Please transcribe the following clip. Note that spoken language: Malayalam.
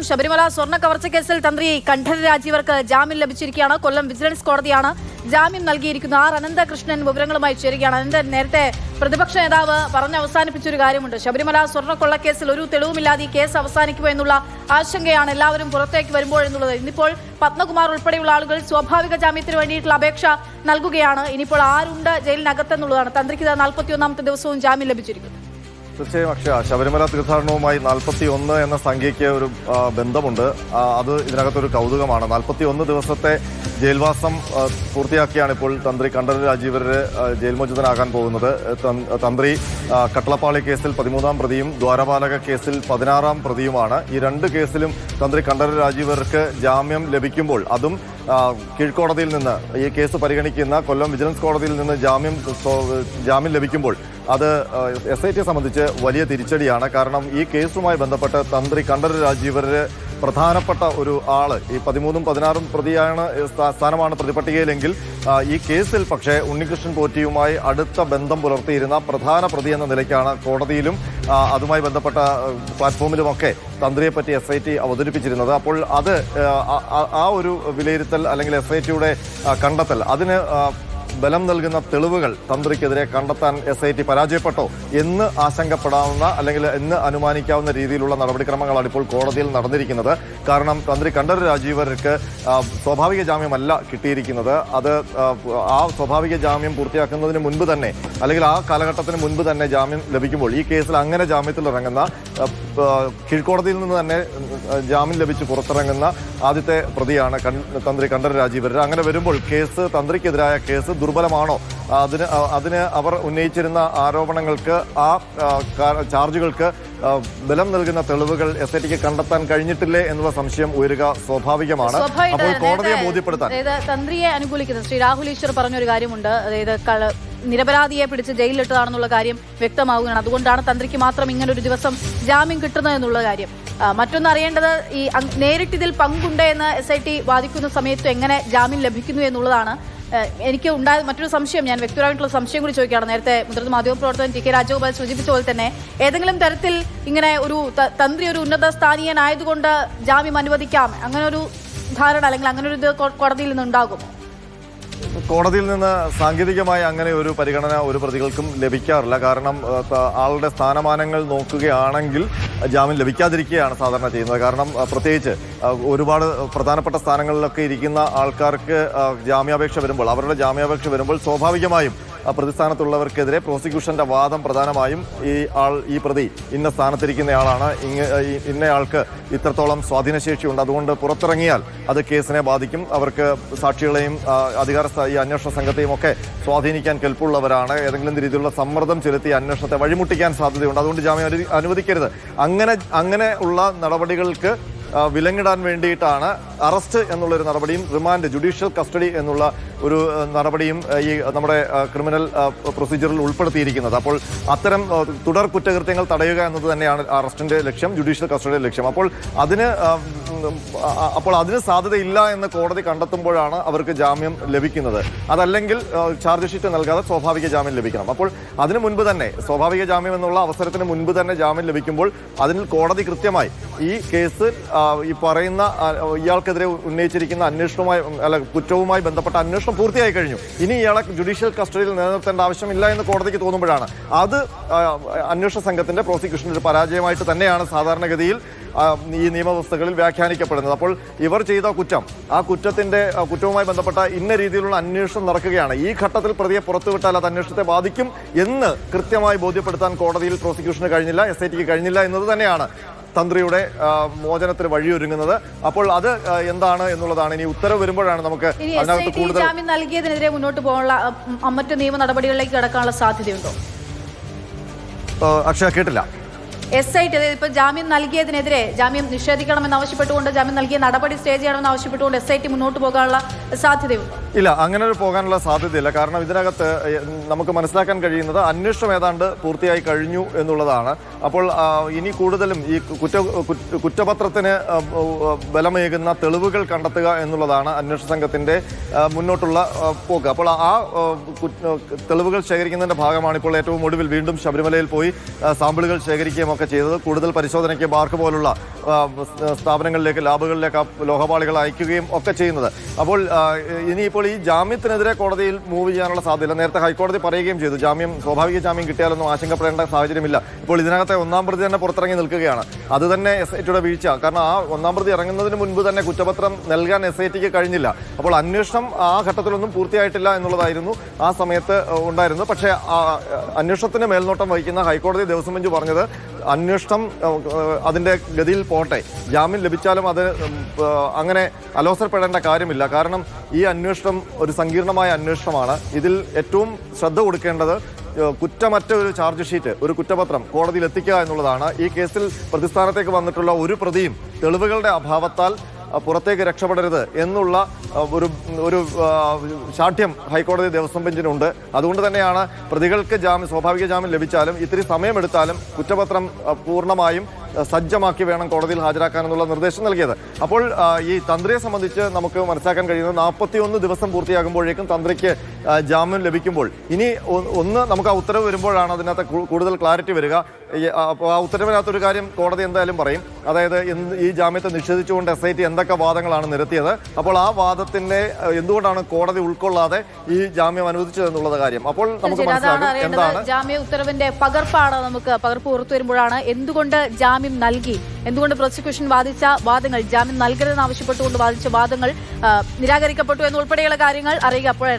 ശബരിമല സ്വർണ്ണ കവർച്ച കേസിൽ തന്ത്രി കണ്ഠരര് രാജീവർക്ക് ജാമ്യം ലഭിച്ചിരിക്കുകയാണ്. കൊല്ലം വിജിലൻസ് കോടതിയാണ് ജാമ്യം നൽകിയിരിക്കുന്നത്. ആർ അനന്തകൃഷ്ണൻ വിവരങ്ങളുമായി ചേരുകയാണ്. അനന്തൻ, നേരത്തെ പ്രതിപക്ഷ നേതാവ് പറഞ്ഞ് അവസാനിപ്പിച്ചൊരു കാര്യമുണ്ട്. ശബരിമല സ്വർണ്ണക്കൊള്ളക്കേസിൽ ഒരു തെളിവുമില്ലാതെ ഈ കേസ് അവസാനിക്കുമോ എന്നുള്ള ആശങ്കയാണ് എല്ലാവരും പുറത്തേക്ക് വരുമ്പോഴെന്നുള്ളത്. ഇന്നിപ്പോൾ പത്മകുമാർ ഉൾപ്പെടെയുള്ള ആളുകൾ സ്വാഭാവിക ജാമ്യത്തിന് വേണ്ടിയിട്ടുള്ള അപേക്ഷ നൽകുകയാണ്. ഇനിയിപ്പോൾ ആരുണ്ട് ജയിലിനകത്തെന്നുള്ളതാണ്. തന്ത്രിക്ക് 41ാമത്തെ ദിവസവും ജാമ്യം ലഭിച്ചിരിക്കുന്നു. തീർച്ചയായും അക്ഷയ, ശബരിമല തീർത്ഥാടനവുമായി 41 എന്ന സംഖ്യയ്ക്ക് ഒരു ബന്ധമുണ്ട്. അത് ഇതിനകത്തൊരു കൗതുകമാണ്. 41 ദിവസത്തെ ജയിൽവാസം പൂർത്തിയാക്കിയാണ് ഇപ്പോൾ തന്ത്രി കണ്ഠരര് രാജീവര് ജയിൽ മോചിതനാകാൻ പോകുന്നത്. തന്ത്രി കട്ടളപ്പാളി കേസിൽ 13ാം പ്രതിയും ദ്വാരപാലക കേസിൽ 16ാം പ്രതിയുമാണ്. ഈ രണ്ട് കേസിലും തന്ത്രി കണ്ഠരര് രാജീവർക്ക് ജാമ്യം ലഭിക്കുമ്പോൾ, അതും കീഴ്ക്കോടതിയിൽ നിന്ന് ഈ കേസ് പരിഗണിക്കുന്ന കൊല്ലം വിജിലൻസ് കോടതിയിൽ നിന്ന് ജാമ്യം ലഭിക്കുമ്പോൾ അത് SIT സംബന്ധിച്ച് വലിയ തിരിച്ചടിയാണ്. കാരണം ഈ കേസുമായി ബന്ധപ്പെട്ട് തന്ത്രി കണ്ഠരര് രാജീവര് പ്രധാനപ്പെട്ട ഒരു ആള്, ഈ 13ഉം 16ഉം സ്ഥാനമാണ് പ്രതിപട്ടികയിലെങ്കിൽ ഈ കേസിൽ പക്ഷേ ഉണ്ണികൃഷ്ണൻ പോറ്റിയുമായി അടുത്ത ബന്ധം പുലർത്തിയിരുന്ന പ്രധാന പ്രതി എന്ന നിലയ്ക്കാണ് കോടതിയിലും അതുമായി ബന്ധപ്പെട്ട പ്ലാറ്റ്ഫോമിലുമൊക്കെ തന്ത്രിയെപ്പറ്റി SIT അവതരിപ്പിച്ചിരുന്നത്. അപ്പോൾ അത് ആ ഒരു വിലയിരുത്തൽ അല്ലെങ്കിൽ SITയുടെ കണ്ടെത്തൽ, അതിന് ബലം നൽകുന്ന തെളിവുകൾ തന്ത്രിക്കെതിരെ കണ്ടെത്താൻ SIT പരാജയപ്പെട്ടോ എന്ന് ആശങ്കപ്പെടാവുന്ന അല്ലെങ്കിൽ എന്ന് അനുമാനിക്കാവുന്ന രീതിയിലുള്ള നടപടിക്രമങ്ങളാണ് ഇപ്പോൾ കോടതിയിൽ നടന്നിരിക്കുന്നത്. കാരണം തന്ത്രി കണ്ഠരര് രാജീവർക്ക് സ്വാഭാവിക ജാമ്യമല്ല കിട്ടിയിരിക്കുന്നത്. അത് ആ സ്വാഭാവിക ജാമ്യം പൂർത്തിയാക്കുന്നതിന് മുൻപ് തന്നെ, അല്ലെങ്കിൽ ആ കാലഘട്ടത്തിന് മുൻപ് തന്നെ ജാമ്യം ലഭിക്കുമ്പോൾ, ഈ കേസിൽ അങ്ങനെ ജാമ്യത്തിൽ ഇറങ്ങുന്ന, കീഴ്ക്കോടതിയിൽ നിന്ന് തന്നെ ജാമ്യം ലഭിച്ച് പുറത്തിറങ്ങുന്ന ആദ്യത്തെ പ്രതിയാണ് തന്ത്രി കണ്ഠരര് രാജീവര്. അങ്ങനെ വരുമ്പോൾ കേസ്, തന്ത്രിക്കെതിരായ കേസ് ദുർബലമാണോ, അതിന് അവർ ഉന്നയിച്ചിരുന്ന ആരോപണങ്ങൾക്ക്, ആ ചാർജുകൾക്ക് ബലം നൽകുന്ന തെളിവുകൾ SITക്ക് കണ്ടെത്താൻ കഴിഞ്ഞിട്ടില്ലേ എന്നുള്ള സംശയം ഉയരുക സ്വാഭാവികമാണ്. അപ്പോൾ കോടതിയെ ബോധ്യപ്പെടുത്താൻ തന്ത്രിയെ അനുകൂലിക്കുന്ന ശ്രീ രാഹുൽ ഈശ്വർ പറഞ്ഞൊരു കാര്യമുണ്ട്. അതായത് നിരപരാധിയെ പിടിച്ച് ജയിലിലിട്ടതാണെന്നുള്ള കാര്യം വ്യക്തമാവുകയാണ്. അതുകൊണ്ടാണ് തന്ത്രിക്ക് മാത്രം ഇങ്ങനൊരു ദിവസം ജാമ്യം കിട്ടുന്നത് എന്നുള്ള കാര്യം. മറ്റൊന്ന് അറിയേണ്ടത്, ഈ നേരിട്ട് ഇതിൽ പങ്കുണ്ട് എന്ന് SIT വാദിക്കുന്ന സമയത്ത് എങ്ങനെ ജാമ്യം ലഭിക്കുന്നു എന്നുള്ളതാണ്. എനിക്ക് ഉണ്ടായ മറ്റൊരു സംശയം, ഞാൻ വ്യക്തിപരമായിട്ടുള്ള സംശയം കൂടി ചോദിക്കുകയാണ്. നേരത്തെ മുതിർന്ന മാധ്യമപ്രവർത്തകൻ TK രാജഗോപാൽ സൂചിപ്പിച്ച പോലെ തന്നെ ഏതെങ്കിലും തരത്തിൽ ഇങ്ങനെ ഒരു തന്ത്രി ഒരു ഉന്നത സ്ഥാനീയനായതുകൊണ്ട് ജാമ്യം അനുവദിക്കാം, അങ്ങനെ ഒരു ധാരണ അല്ലെങ്കിൽ അങ്ങനെ ഒരു ഇത് കോടതിയിൽ നിന്നുണ്ടാകും? കോടതിയിൽ നിന്ന് സാങ്കേതികമായി അങ്ങനെ ഒരു പരിഗണന ഒരു പ്രതികൾക്കും ലഭിക്കാറില്ല. കാരണം ആളുടെ സ്ഥാനമാനങ്ങൾ നോക്കുകയാണെങ്കിൽ ജാമ്യം ലഭിക്കാതിരിക്കുകയാണ് സാധാരണ ചെയ്യുന്നത്. കാരണം പ്രത്യേകിച്ച് ഒരുപാട് പ്രധാനപ്പെട്ട സ്ഥാനങ്ങളിലൊക്കെ ഇരിക്കുന്ന ആൾക്കാർക്ക് ജാമ്യാപേക്ഷ വരുമ്പോൾ, അവരുടെ ജാമ്യാപേക്ഷ വരുമ്പോൾ സ്വാഭാവികമായും പ്രതിസ്ഥാനത്തുള്ളവർക്കെതിരെ പ്രോസിക്യൂഷന്റെ വാദം പ്രധാനമായും ഈ പ്രതി ഇന്ന സ്ഥാനത്തിരിക്കുന്നയാളാണ്, ഇന്നയാൾക്ക് ഇത്രത്തോളം സ്വാധീനശേഷിയുണ്ട്, അതുകൊണ്ട് പുറത്തിറങ്ങിയാൽ അത് കേസിനെ ബാധിക്കും, അവർക്ക് സാക്ഷികളെയും ഈ അന്വേഷണ സംഘത്തെയും ഒക്കെ സ്വാധീനിക്കാൻ കെൽപ്പുള്ളവരാണ്, ഏതെങ്കിലും രീതിയിലുള്ള സമ്മർദ്ദം ചെലുത്തി അന്വേഷണത്തെ വഴിമുട്ടിക്കാൻ സാധ്യതയുണ്ട്, അതുകൊണ്ട് ജാമ്യം അനുവദിക്കരുത്. അങ്ങനെ ഉള്ള നടപടികൾക്ക് വിലങ്ങിടാൻ വേണ്ടിയിട്ടാണ് അറസ്റ്റ് എന്നുള്ളൊരു നടപടിയും റിമാൻഡ്, ജുഡീഷ്യൽ കസ്റ്റഡി എന്നുള്ള ഒരു നടപടിയും ഈ നമ്മുടെ ക്രിമിനൽ പ്രൊസീജിയറിൽ ഉൾപ്പെടുത്തിയിരിക്കുന്നത്. അപ്പോൾ അത്തരം തുടർ കുറ്റകൃത്യങ്ങൾ തടയുക എന്നത് തന്നെയാണ് അറസ്റ്റിന്റെ ലക്ഷ്യം, ജുഡീഷ്യൽ കസ്റ്റഡിയുടെ ലക്ഷ്യം. അപ്പോൾ അതിന് സാധ്യതയില്ല എന്ന് കോടതി കണ്ടെത്തുമ്പോഴാണ് അവർക്ക് ജാമ്യം ലഭിക്കുന്നത്. അതല്ലെങ്കിൽ ചാർജ് ഷീറ്റ് നൽകാതെ സ്വാഭാവിക ജാമ്യം ലഭിക്കണം. അപ്പോൾ അതിനു മുൻപ് തന്നെ, സ്വാഭാവിക ജാമ്യം എന്നുള്ള അവസരത്തിന് മുൻപ് തന്നെ ജാമ്യം ലഭിക്കുമ്പോൾ അതിൽ കോടതി കൃത്യമായി ഈ കേസ്, ഈ പറയുന്ന ഇയാൾക്കെതിരെ ഉന്നയിച്ചിരിക്കുന്ന കുറ്റവുമായി ബന്ധപ്പെട്ട അന്വേഷണം പൂർത്തിയായി കഴിഞ്ഞു, ഇനി ഇയാളെ ജുഡീഷ്യൽ കസ്റ്റഡിയിൽ നിലനിർത്തേണ്ട ആവശ്യമില്ല എന്ന് കോടതിക്ക് തോന്നുമ്പോഴാണ് അത് അന്വേഷണ സംഘത്തിന്റെ പ്രോസിക്യൂഷന്റെ ഒരു പരാജയമായിട്ട് തന്നെയാണ് സാധാരണഗതിയിൽ ഈ നിയമവ്യവസ്ഥകളിൽ വ്യാഖ്യാനിക്കപ്പെടുന്നത്. അപ്പോൾ ഇവർ ചെയ്ത ആ കുറ്റവുമായി ബന്ധപ്പെട്ട ഇന്ന രീതിയിലുള്ള അന്വേഷണം നടക്കുകയാണ്, ഈ ഘട്ടത്തിൽ പ്രതിയെ പുറത്തുവിട്ടാൽ അത് അന്വേഷണത്തെ ബാധിക്കും എന്ന് കൃത്യമായി ബോധ്യപ്പെടുത്താൻ കോടതിയിൽ പ്രോസിക്യൂഷന് കഴിഞ്ഞില്ല, SITക്ക് കഴിഞ്ഞില്ല എന്നത് തന്നെയാണ് തന്ത്രിയുടെ മോചനത്തിന് വഴിയൊരുങ്ങുന്നത്. അപ്പോൾ അത് എന്താണ് എന്നുള്ളതാണ് ഇനി ഉത്തരവ് വരുമ്പോഴാണ് നമുക്ക് അതിനകത്ത് കൂടുതൽ. ജാമ്യം നൽകിയതിനെതിരെ മുന്നോട്ട് പോകാനുള്ള മറ്റ് നിയമ നടപടികളിലേക്ക് കടക്കാനുള്ള സാധ്യതയുണ്ടോ? അക്ഷയ, കേട്ടില്ല. SIT ഇപ്പൊ ജാമ്യം നൽകിയതിനെതിരെ ജാമ്യം നിഷേധിക്കണമെന്ന് ആവശ്യപ്പെട്ടുകൊണ്ട്, ജാമ്യം നൽകിയ നടപടി സ്റ്റേ ചെയ്യണമെന്ന് ആവശ്യപ്പെട്ടുകൊണ്ട് SIT മുന്നോട്ട് പോകാനുള്ള സാധ്യതയുണ്ടോ? ഇല്ല, അങ്ങനെ പോകാനുള്ള സാധ്യതയില്ല. കാരണം ഇതിനകത്ത് നമുക്ക് മനസ്സിലാക്കാൻ കഴിയുന്നത് അന്വേഷണം ഏതാണ്ട് പൂർത്തിയായി കഴിഞ്ഞു എന്നുള്ളതാണ്. അപ്പോൾ ഇനി കൂടുതലും ഈ കുറ്റപത്രത്തിന് ബലമേകുന്ന തെളിവുകൾ കണ്ടെത്തുക എന്നുള്ളതാണ് അന്വേഷണ സംഘത്തിന്റെ മുന്നോട്ടുള്ള പോക്ക്. അപ്പോൾ ആ തെളിവുകൾ ശേഖരിക്കുന്നതിന്റെ ഭാഗമാണ് ഇപ്പോൾ ഏറ്റവും ഒടുവിൽ വീണ്ടും ശബരിമലയിൽ പോയി സാമ്പിളുകൾ ശേഖരിക്കുകയും ഒക്കെ ഒക്കെ ചെയ്തത്. കൂടുതൽ പരിശോധനയ്ക്ക് ബാർക്ക് പോലുള്ള സ്ഥാപനങ്ങളിലേക്ക്, ലാബുകളിലേക്ക് ലോഹപാളികൾ അയക്കുകയും ഒക്കെ ചെയ്യുന്നത്. അപ്പോൾ ഇനിയിപ്പോൾ ഈ ജാമ്യത്തിനെതിരെ കോടതിയിൽ മൂവ് ചെയ്യാനുള്ള സാധ്യത നേരത്തെ ഹൈക്കോടതി പറയുകയും ചെയ്തു. സ്വാഭാവിക ജാമ്യം കിട്ടിയാലൊന്നും ആശങ്കപ്പെടേണ്ട സാഹചര്യമില്ല. ഇപ്പോൾ ഇതിനകത്തെ ഒന്നാം പ്രതി തന്നെ പുറത്തിറങ്ങി നിൽക്കുകയാണ്. അത് തന്നെ SITയുടെ വീഴ്ച. കാരണം ആ ഒന്നാം പ്രതി ഇറങ്ങുന്നതിന് മുൻപ് തന്നെ കുറ്റപത്രം നൽകാൻ SITക്ക് കഴിഞ്ഞില്ല. അപ്പോൾ അന്വേഷണം ആ ഘട്ടത്തിലൊന്നും പൂർത്തിയായിട്ടില്ല എന്നുള്ളതായിരുന്നു ആ സമയത്ത് ഉണ്ടായിരുന്നത്. പക്ഷേ അന്വേഷണത്തിന് മേൽനോട്ടം വഹിക്കുന്ന ഹൈക്കോടതി ദേവസ്വം ബെഞ്ച് പറഞ്ഞത് അന്വേഷണം അതിൻ്റെ ഗതിയിൽ പോട്ടെ, ജാമ്യം ലഭിച്ചാലും അത് അങ്ങനെ അലോസരപ്പെടേണ്ട കാര്യമില്ല. കാരണം ഈ അന്വേഷണം ഒരു സങ്കീർണമായ അന്വേഷണമാണ്. ഇതിൽ ഏറ്റവും ശ്രദ്ധ കൊടുക്കേണ്ടത് കുറ്റമറ്റ ഒരു ചാർജ് ഷീറ്റ്, ഒരു കുറ്റപത്രം കോടതിയിൽ എത്തിക്കുക എന്നുള്ളതാണ്. ഈ കേസിൽ പ്രതിസ്ഥാനത്തേക്ക് വന്നിട്ടുള്ള ഒരു പ്രതിയും തെളിവുകളുടെ അഭാവത്താൽ പുറത്തേക്ക് രക്ഷപ്പെടരുത് എന്നുള്ള ഒരു ശാഠ്യം ഹൈക്കോടതി ദേവസ്വം ബെഞ്ചിനുണ്ട്. അതുകൊണ്ട് തന്നെയാണ് പ്രതികൾക്ക് സ്വാഭാവിക ജാമ്യം ലഭിച്ചാലും ഇത്തിരി സമയമെടുത്താലും കുറ്റപത്രം പൂർണ്ണമായും സജ്ജമാക്കി വേണം കോടതിയിൽ ഹാജരാക്കാനെന്നുള്ള നിർദ്ദേശം നൽകിയത്. അപ്പോൾ ഈ തന്ത്രിയെ സംബന്ധിച്ച് നമുക്ക് മനസ്സിലാക്കാൻ കഴിയുന്നത് 41 ദിവസം പൂർത്തിയാകുമ്പോഴേക്കും തന്ത്രിക്ക് ജാമ്യം ലഭിക്കുമ്പോൾ ഇനി നമുക്ക് ആ ഉത്തരവ് വരുമ്പോഴാണ് അതിനകത്ത് കൂടുതൽ ക്ലാരിറ്റി വരിക. അപ്പോൾ ആ ഉത്തരവിനകത്തൊരു കാര്യം കോടതി എന്തായാലും പറയും. അതായത് ഈ ജാമ്യത്തെ നിഷേധിച്ചുകൊണ്ട് SIT എന്തൊക്കെ വാദങ്ങളാണ് നിരത്തിയത്, അപ്പോൾ ആ വാദത്തിന്റെ എന്തുകൊണ്ടാണ് കോടതി ഉൾക്കൊള്ളാതെ ഈ ജാമ്യം അനുവദിച്ചതെന്നുള്ള കാര്യം അപ്പോൾ നമുക്ക് മനസ്സിലാകും എന്താണ് ജാമ്യ ഉത്തരവിന്റെ പകർപ്പ് പുറത്തു വരുമ്പോഴാണ് എന്തുകൊണ്ട് ജാമ്യം നൽകി, എന്തുകൊണ്ട് പ്രോസിക്യൂഷൻ വാദിച്ച വാദങ്ങൾ, ജാമ്യം നൽകരുതെന്ന് ആവശ്യപ്പെട്ടുകൊണ്ട് വാദിച്ച വാദങ്ങൾ നിരാകരിക്കപ്പെട്ടു എന്നുൾപ്പെടെയുള്ള കാര്യങ്ങൾ അറിയുക. അപ്പോഴാണ്